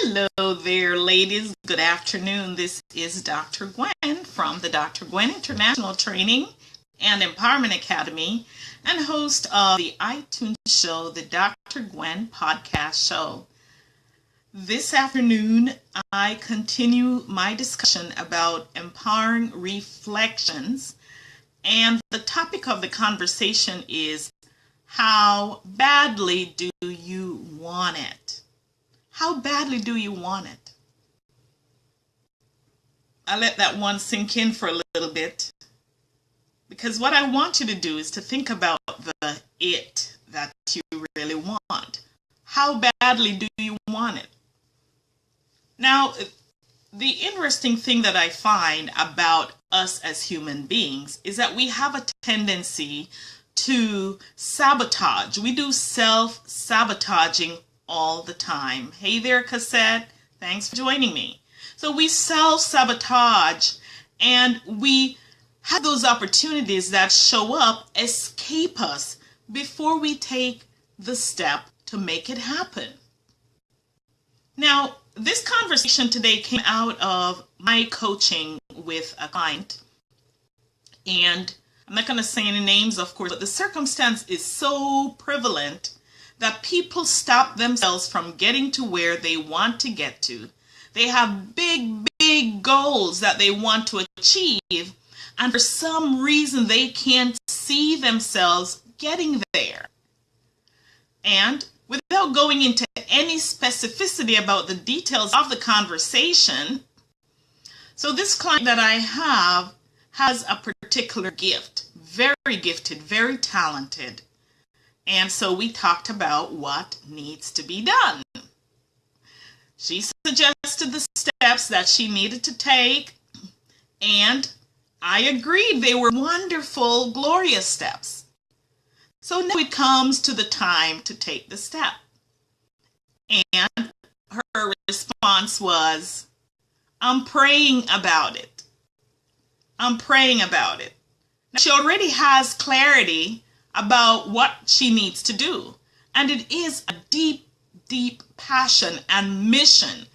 Hello there, ladies. Good afternoon. This is Dr. Gwen from the Dr. Gwen International Training and Empowerment Academy and host of the iTunes show, the Dr. Gwen Podcast Show. This afternoon, I continue my discussion about empowering reflections, and the topic of the conversation is, how badly do you want it? How badly do you want it? I let that one sink in for a little bit, because what I want you to do is to think about the it that you really want. How badly do you want it? Now, the interesting thing that I find about us as human beings is that we have a tendency to sabotage. We do self-sabotaging all the time. Hey there, Cassette. Thanks for joining me. So we self-sabotage, and we have those opportunities that show up, escape us before we take the step to make it happen. Now, this conversation today came out of my coaching with a client, and I'm not going to say any names, of course, but the circumstance is so prevalent that people stop themselves from getting to where they want to get to. They have big goals that they want to achieve, and for some reason they can't see themselves getting there. And without going into any specificity about the details of the conversation, so this client that I have has a particular gift, very gifted, very talented. And so we talked about what needs to be done. She suggested the steps that she needed to take, and I agreed they were wonderful, glorious steps. So now it comes to the time to take the step. And her response was, I'm praying about it. I'm praying about it. Now, she already has clarity about what she needs to do. And it is a deep passion and mission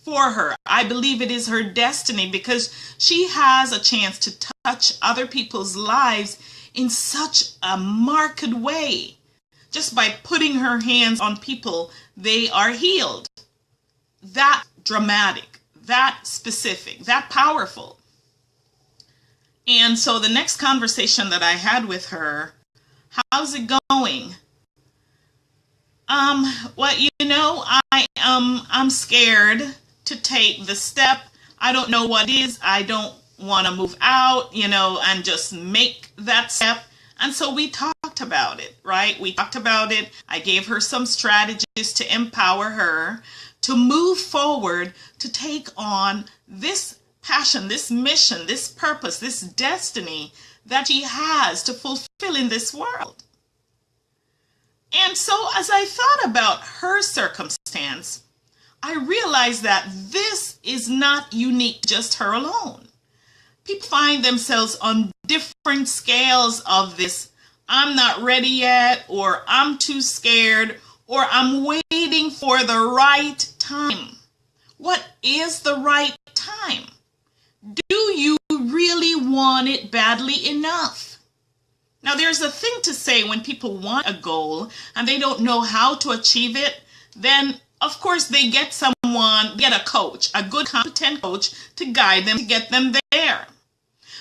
for her. I believe it is her destiny, because she has a chance to touch other people's lives in such a marked way. Just by putting her hands on people, they are healed. That dramatic, that specific, that powerful. And so the next conversation that I had with her, how's it going? I'm scared to take the step. I don't know what it is. I don't want to move out, and just make that step. And so we talked about it, right? We talked about it. I gave her some strategies to empower her to move forward, to take on this passion, this mission, this purpose, this destiny that she has to fulfill in this world. And so as I thought about her circumstance, I realized that this is not unique to just her alone. People find themselves on different scales of this. I'm not ready yet, or I'm too scared, or I'm waiting for the right time. What is the right time? Do you really want it badly enough? Now, there's a thing to say when people want a goal and they don't know how to achieve it, then of course they get a coach, a good competent coach to guide them, to get them there.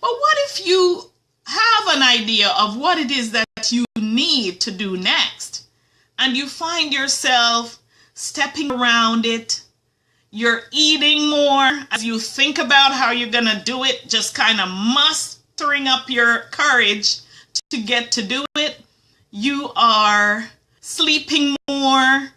But what if you have an idea of what it is that you need to do next, and you find yourself stepping around it? You're eating more as you think about how you're going to do it, just kind of mustering up your courage to get to do it. You are sleeping more.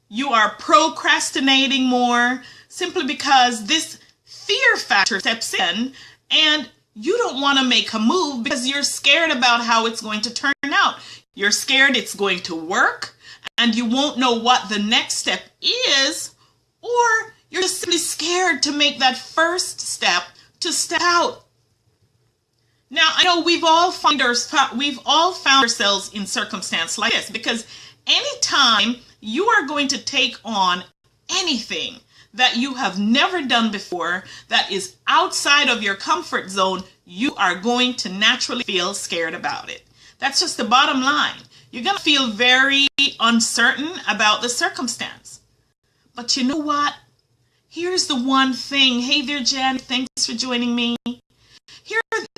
You are procrastinating more, simply because this fear factor steps in, and you don't want to make a move because you're scared about how it's going to turn out. You're scared it's going to work, and you won't know what the next step is, or you're just simply scared to make that first step, to step out. Now, I know we've all found ourselves in circumstance like this, because anytime you are going to take on anything that you have never done before, that is outside of your comfort zone, you are going to naturally feel scared about it. That's just the bottom line. You're going to feel very uncertain about the circumstance. But you know what? Here's the one thing. Hey there, Jen. Thanks for joining me.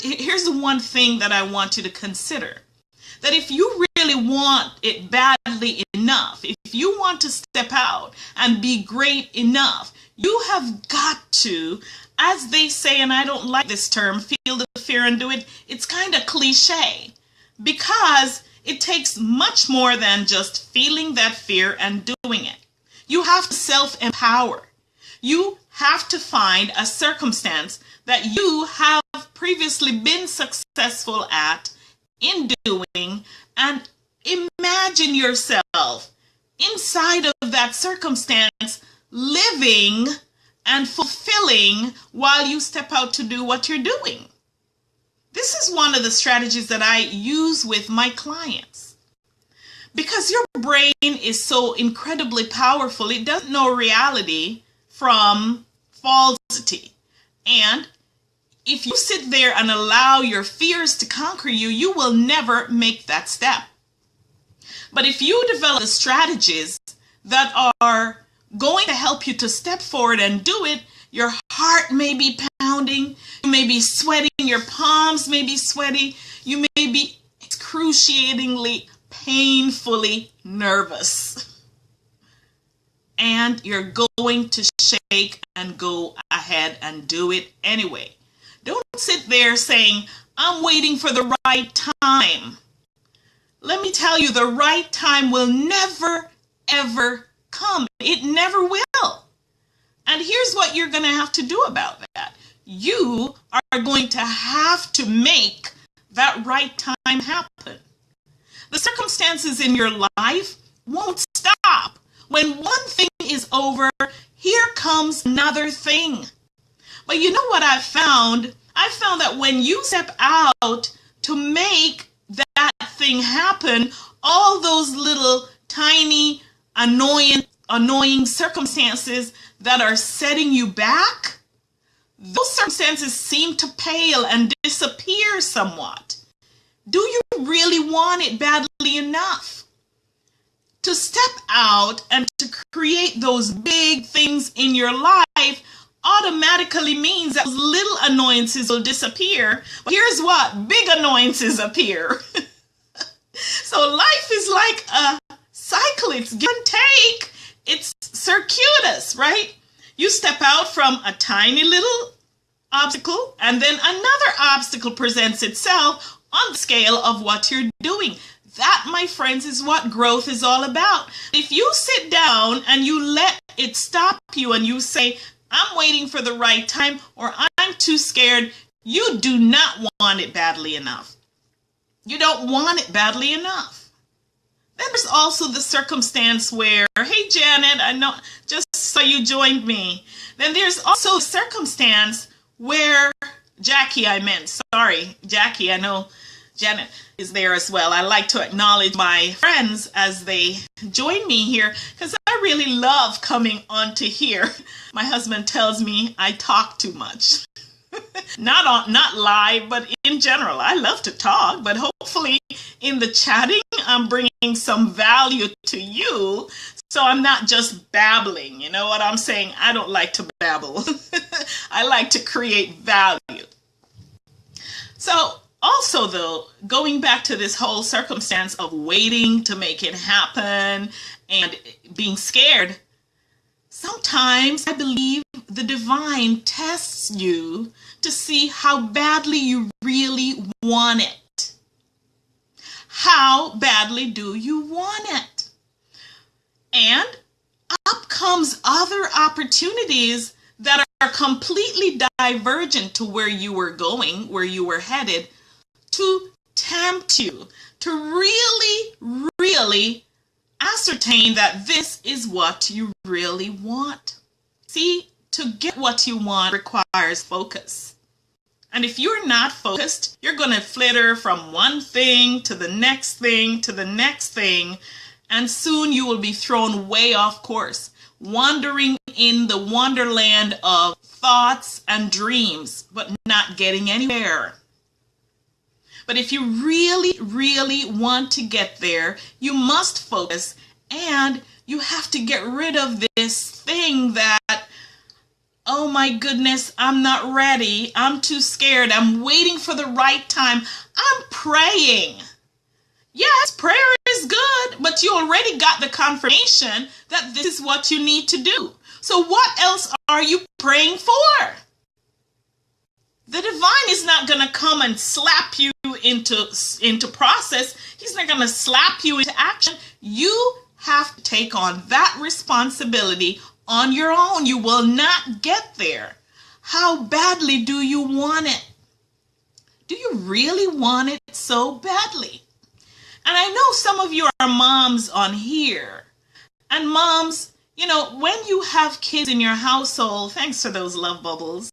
Here's the one thing that I want you to consider. That if you really want it badly enough, if you want to step out and be great enough, you have got to, as they say, and I don't like this term, feel the fear and do it. It's kind of cliche because it takes much more than just feeling that fear and doing it. You have to self-empower. You have to find a circumstance that you have previously been successful at in doing, and imagine yourself inside of that circumstance living and fulfilling while you step out to do what you're doing. This is one of the strategies that I use with my clients. Because your brain is so incredibly powerful, it doesn't know reality from falsity. And if you sit there and allow your fears to conquer you, you will never make that step. But if you develop the strategies that are going to help you to step forward and do it, your heart may be pounding, you may be sweating, your palms may be sweaty, you may be excruciatingly, painfully nervous. And you're going to shake and go ahead and do it anyway. Don't sit there saying, I'm waiting for the right time. Let me tell you, the right time will never, ever come. It never will. And here's what you're going to have to do about that. You are going to have to make that right time happen. The circumstances in your life won't stop. When one thing is over, here comes another thing. But you know what I found? I found that when you step out to make that thing happen, all those little tiny annoying circumstances that are setting you back, those circumstances seem to pale and disappear somewhat. Do you really want it badly enough to step out and to create those big things in your life? Automatically means that those little annoyances will disappear. But here's what, big annoyances appear. So life is like a cycle. It's give and take. It's circuitous, right? You step out from a tiny little obstacle and then another obstacle presents itself on the scale of what you're doing. That, my friends, is what growth is all about. If you sit down and you let it stop you and you say, I'm waiting for the right time, or I'm too scared, you do not want it badly enough. You don't want it badly enough. Then there's also the circumstance where, hey Janet, I know, just so you joined me. Then there's also a circumstance where, Jackie, Jackie, I know Janet is there as well. I like to acknowledge my friends as they join me here because I really love coming onto here. My husband tells me I talk too much. Not live, but in general. I love to talk, but hopefully in the chatting, I'm bringing some value to you. So I'm not just babbling. You know what I'm saying? I don't like to babble. I like to create value. So also, though, going back to this whole circumstance of waiting to make it happen and being scared, sometimes I believe the divine tests you to see how badly you really want it. How badly do you want it? And up comes other opportunities that are completely divergent to where you were going, where you were headed, to tempt you, to really ascertain that this is what you really want. See, to get what you want requires focus. And if you're not focused, you're going to flitter from one thing to the next thing to the next thing, and soon you will be thrown way off course, wandering in the wonderland of thoughts and dreams, but not getting anywhere. But if you really, really want to get there, you must focus, and you have to get rid of this thing that, oh my goodness, I'm not ready, I'm too scared, I'm waiting for the right time, I'm praying. Yes, prayer is good, but you already got the confirmation that this is what you need to do. So what else are you praying for? The divine is not going to come and slap you into process. He's not going to slap you into action. You have to take on that responsibility on your own. You will not get there. How badly do you want it? Do you really want it so badly? And I know some of you are moms on here. And moms, you know, when you have kids in your household, thanks for those love bubbles.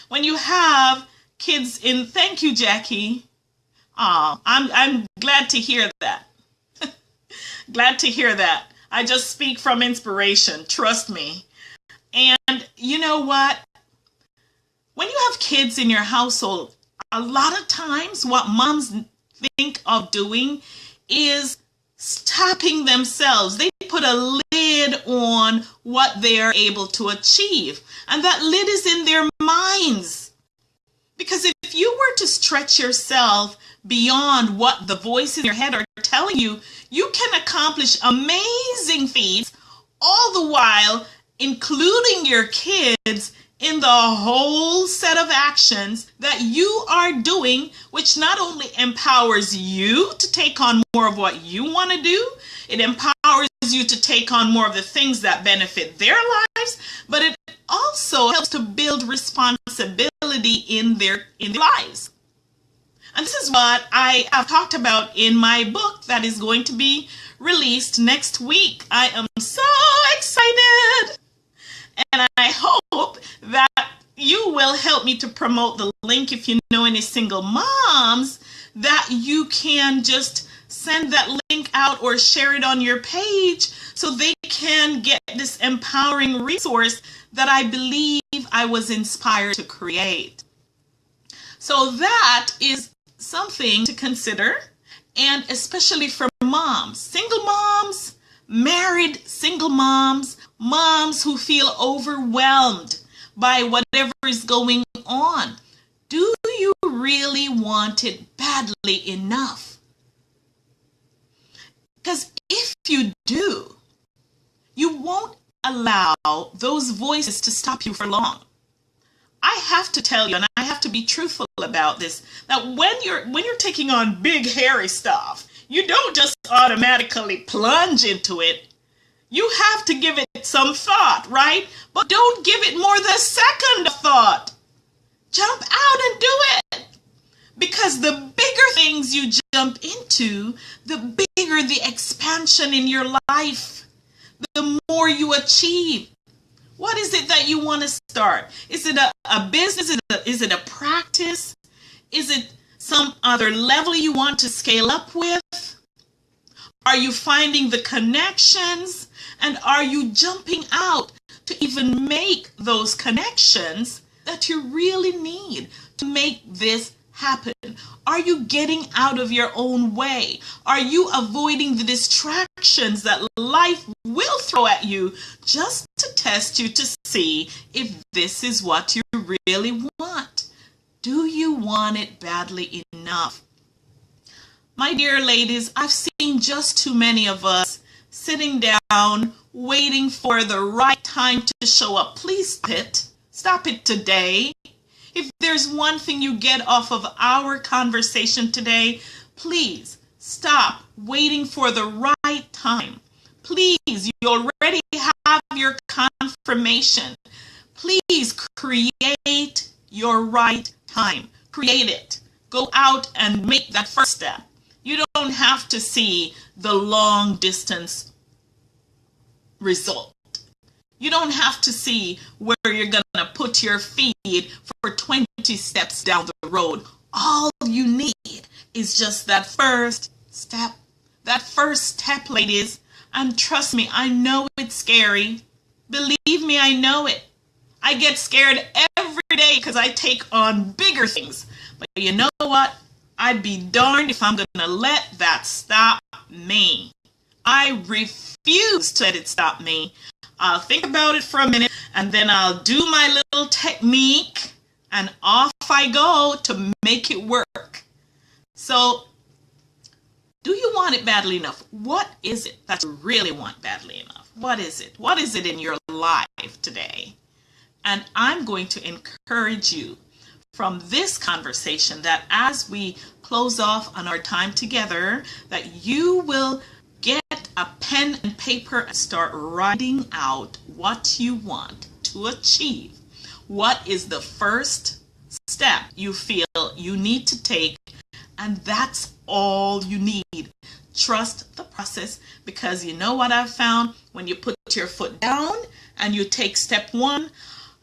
When you have kids in, thank you, Jackie. I'm glad to hear that. Glad to hear that. I just speak from inspiration, trust me. And you know what? When you have kids in your household, a lot of times what moms think of doing is stopping themselves. They put a lid on what they are able to achieve. And that lid is in their minds. Because if you were to stretch yourself beyond what the voices in your head are telling you, you can accomplish amazing feats, all the while including your kids in the whole set of actions that you are doing, which not only empowers you to take on more of what you want to do, it empowers you to take on more of the things that benefit their lives, but it also helps to build responsibility in their lives. And this is what I have talked about in my book that is going to be released next week. I am so excited. And I hope that you will help me to promote the link if you know any single moms, that you can just send that link out or share it on your page so they can get this empowering resource that I believe I was inspired to create. So that is something to consider, and especially for moms, single moms, married single moms, moms who feel overwhelmed by whatever is going on. Do you really want it badly enough? Because if you do, you won't allow those voices to stop you for long. I have to tell you, and I have to be truthful about this, that when you're taking on big hairy stuff, you don't just automatically plunge into it. You have to give it some thought, right? But don't give it more than a second of thought. Jump out and do it. Because the bigger things you jump into, the bigger the expansion in your life, the more you achieve. What is it that you want to start? Is it a business? Is it a practice? Is it some other level you want to scale up with? Are you finding the connections? And are you jumping out to even make those connections that you really need to make this happen? Are you getting out of your own way? Are you avoiding the distractions that life will throw at you just to test you to see if this is what you really want? Do you want it badly enough? My dear ladies, I've seen just too many of us sitting down, waiting for the right time to show up. Please stop it. Stop it today. If there's one thing you get off of our conversation today, please stop waiting for the right time. Please, you already have your confirmation. Please create your right time. Create it. Go out and make that first step. You don't have to see the long distance result. You don't have to see where you're going to put your feet for 20 steps down the road. All you need is just that first step. That first step, ladies. And trust me, I know it's scary. Believe me, I know it. I get scared every day because I take on bigger things. But you know what? I'd be darned if I'm going to let that stop me. I refuse to let it stop me. I'll think about it for a minute, and then I'll do my little technique, and off I go to make it work. So, do you want it badly enough? What is it that you really want badly enough? What is it? What is it in your life today? And I'm going to encourage you from this conversation that as we close off on our time together, that you will get a pen and paper and start writing out what you want to achieve. What is the first step you feel you need to take? And that's all you need. Trust the process, because you know what I've found? When you put your foot down and you take step one,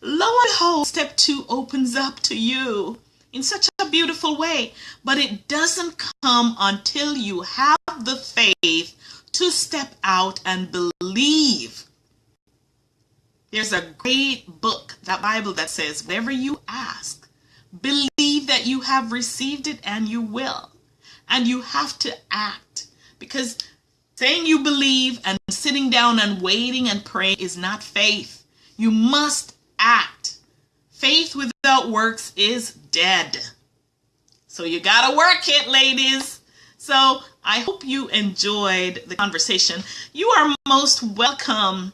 lo and behold, step two opens up to you in such a beautiful way. But it doesn't come until you have the faith to step out and believe. There's a great book, that Bible, that says, whatever you ask, believe that you have received it and you will. And you have to act, because saying you believe and sitting down and waiting and praying is not faith. You must act. Faith without works is dead. So you gotta work it, ladies. So I hope you enjoyed the conversation. You are most welcome,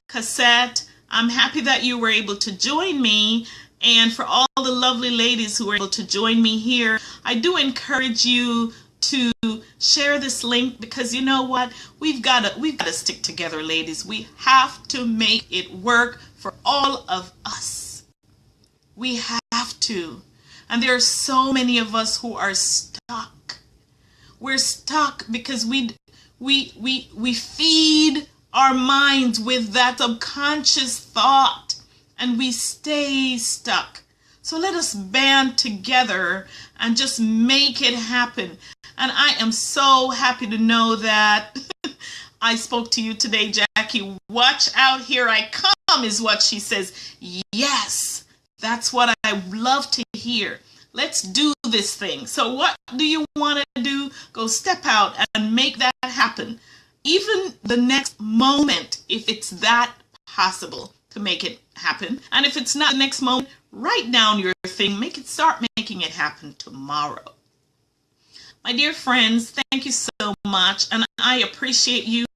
Cassette. I'm happy that you were able to join me. And for all the lovely ladies who were able to join me here, I do encourage you to share this link, because you know what? We've got to stick together, ladies. We have to make it work for all of us. We have to. And there are so many of us who are stuck. We're stuck because we feed our minds with that subconscious thought, and we stay stuck. So let us band together and just make it happen. And I am so happy to know that I spoke to you today, Jackie. Watch out, here I come, is what she says. Yes, that's what I love to hear. Let's do this thing. So what do you want to do? Go step out and make that happen. Even the next moment, if it's that possible to make it happen. And if it's not the next moment, write down your thing. Start making it happen tomorrow. My dear friends, thank you so much. And I appreciate you.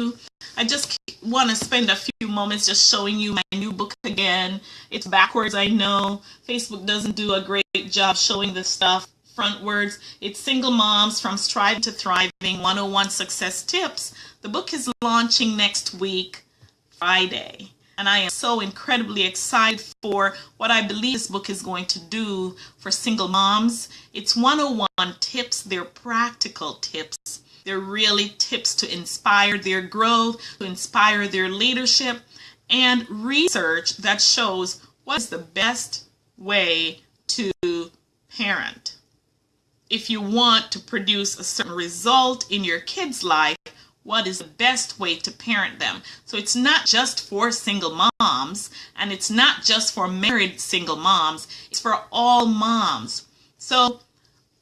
I just want to spend a few moments just showing you my new book again. It's backwards, I know. Facebook doesn't do a great job showing this stuff frontwards. It's Single Moms from Striving to Thriving, 101 Success Tips. The book is launching next week, Friday. And I am so incredibly excited for what I believe this book is going to do for single moms. It's 101 tips. They're practical tips. They're really tips to inspire their growth, to inspire their leadership, and research that shows what is the best way to parent. If you want to produce a certain result in your kid's life, what is the best way to parent them? So it's not just for single moms, and it's not just for married single moms. It's for all moms. So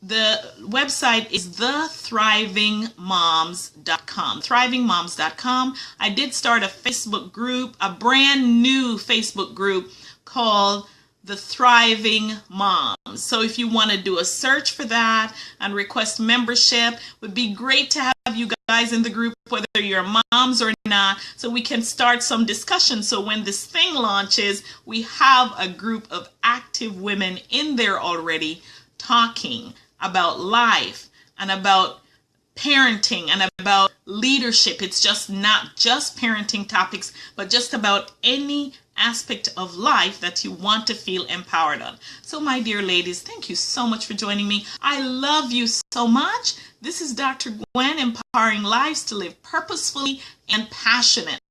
the website is thethrivingmoms.com. thrivingmoms.com. I did start a Facebook group, a brand new Facebook group called The Thriving Moms. So if you want to do a search for that and request membership, it would be great to have you guys in the group, whether you're moms or not, so we can start some discussion. So when this thing launches, we have a group of active women in there already talking about life and about parenting and about leadership. It's just not just parenting topics, but just about any aspect of life that you want to feel empowered on. So my dear ladies, thank you so much for joining me. I love you so much. This is Dr. Gwen, empowering lives to live purposefully and passionately.